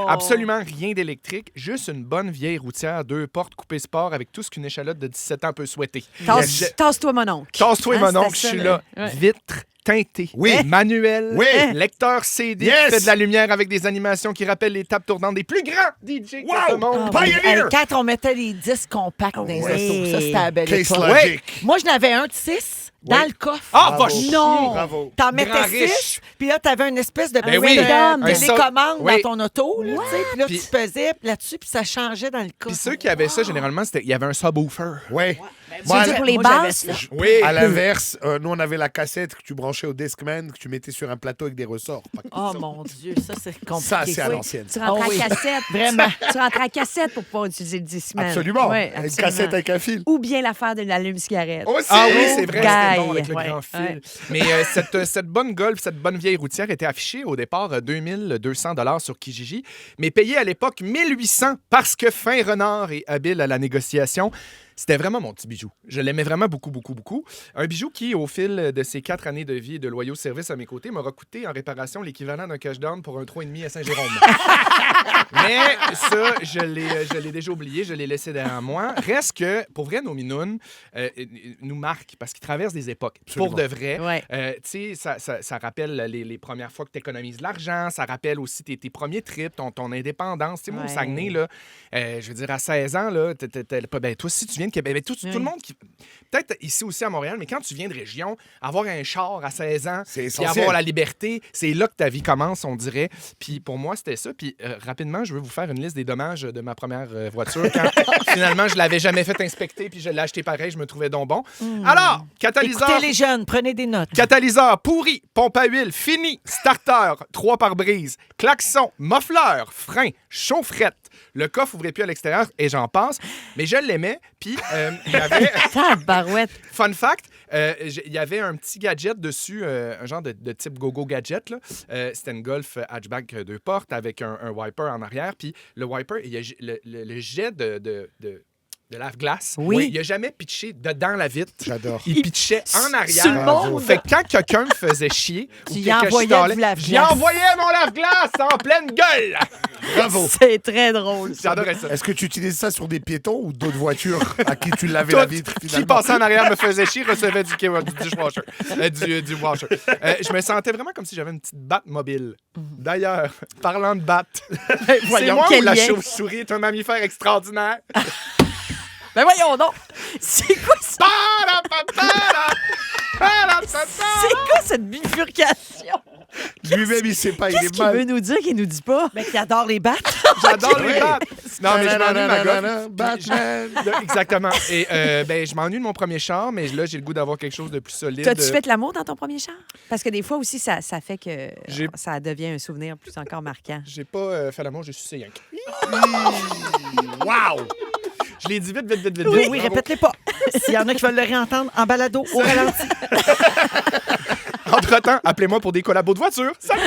Absolument rien d'électrique, juste une bonne vieille routière, 2 portes coupées sport avec tout ce qu'une échalote de 17 ans peut souhaiter. Tasse-toi, mon oncle. Tasse-toi, mon oncle, je c'était suis ça, là. ouais. Vitre teintée. Oui. Manuel. Oui. Lecteur CD Yes. qui fait de la lumière avec des animations qui rappellent les tables tournantes des plus grands DJ de ce monde. Pioneer! Quand on mettait les disques compacts dans les autos, ça, c'était la belle Case époque. Logic. Moi, je n'avais un de 6 dans le coffre. Ah, va Bravo. chier. Non! Bravo. T'en Grand mettais riche. 6, puis là, t'avais une espèce de Ben oui, un télécommande oui. dans ton auto, là, tu sais, puis là, Puis- tu pesais là-dessus, puis ça changeait dans le coffre. Puis ceux qui avaient ça, généralement, il y avait un subwoofer. Ouais. Tu veux dire pour les moi, j'avais basses? ça. Oui. À l'inverse, nous, on avait la cassette que tu branchais au Discman, que tu mettais sur un plateau avec des ressorts. Oh mon Dieu, ça, c'est compliqué. Ça, c'est à Oui. l'ancienne. Tu rentres Oh oui. à cassette. Vraiment. Tu rentres à cassette pour pouvoir utiliser le Discman. Absolument. Ouais, Une absolument. cassette avec un fil. Ou bien l'affaire de l'allume-cigarette. Aussi. Ah oui, c'est vrai, c'était Guy. bon avec le Ouais. grand fil. Ouais. Mais cette bonne Golf, cette bonne vieille routière était affichée au départ 2200 $ sur Kijiji, mais payée à l'époque 1800 parce que fin renard et habile à la négociation. C'était vraiment mon petit bijou. Je l'aimais vraiment beaucoup, beaucoup, beaucoup. Un bijou qui, au fil de ses 4 années de vie et de loyaux services à mes côtés, m'aura coûté en réparation l'équivalent d'un cash-down pour un 3,5 à Saint-Jérôme. Mais ça, je l'ai déjà oublié, je l'ai laissé derrière moi. Reste que, pour vrai, nos minounes nous marquent parce qu'ils traversent des époques. Absolument. Pour de vrai. Ouais. Tu sais, ça rappelle les premières fois que tu économises de l'argent. Ça rappelle aussi tes premiers trips, ton indépendance. Tu sais, moi, au Ouais. Saguenay, là, je veux dire, à 16 ans, là, ben, toi aussi, tu viens de Québec. Ben, tout le monde qui... Peut-être ici aussi à Montréal, mais quand tu viens de région, avoir un char à 16 ans, C'est puis essentiel. avoir la liberté, c'est là que ta vie commence, on dirait. Puis pour moi, c'était ça. Puis rapidement, je veux vous faire une liste des dommages de ma première voiture quand finalement, je l'avais jamais fait inspecter puis je l'ai acheté pareil, je me trouvais donc bon. Alors, catalyseur... Écoutez les jeunes, prenez des notes. Catalyseur pourri, pompe à huile, fini, starter, 3 pare-brise, klaxon, muffler, frein, chaufferette. Le coffre ouvrait plus à l'extérieur et j'en passe. Mais je l'aimais. Puis, il y avait... Tabarouette. Fun fact, il y avait un petit gadget dessus, un genre de type go-go gadget. Là. C'était une Golf hatchback 2 portes avec un wiper en arrière. Puis le wiper, il y a le jet de lave-glace. Oui. Il a jamais pitché dedans la vitre. J'adore. Il pitchait en arrière. Sur le monde. Fait que quand quelqu'un me faisait chier, ou Tu y que je envoyais chialais, du lave-glace. j'y envoyais mon lave-glace en pleine gueule. Bravo. C'est très drôle. ça. J'adorais ça. Est-ce que tu utilises ça sur des piétons ou d'autres voitures à qui tu lavais la vitre Qui finalement? passait en arrière me faisait chier, recevait du dishwasher. Du washer. Je me sentais vraiment comme si j'avais une petite batte mobile. D'ailleurs, parlant de batte, c'est voyons, moi ou quel la lien. chauve-souris est un mammifère extraordinaire? Ben voyons donc. C'est quoi ça? C'est quoi cette bifurcation? Lui-même, il sait pas, il Qu'est-ce est qu'il veut mal. nous dire qu'il nous dit pas? Mais qui adore les battes. J'adore les Ouais. battes. Non, mais je m'ennuie de ma gosse. Batman. Exactement. Et je m'ennuie de mon premier char, mais là, j'ai le goût d'avoir quelque chose de plus solide. T'as-tu fait l'amour dans ton premier char? Parce que des fois aussi, ça fait que J'ai- ça devient un souvenir plus encore marquant. J'ai pas fait l'amour, j'ai sucé rien. Wow! Je l'ai dit vite. Oui, Bravo. répète-les pas. S'il y en a qui veulent le réentendre en balado au ralenti. Entre-temps, appelez-moi pour des collabos de voiture. Salut!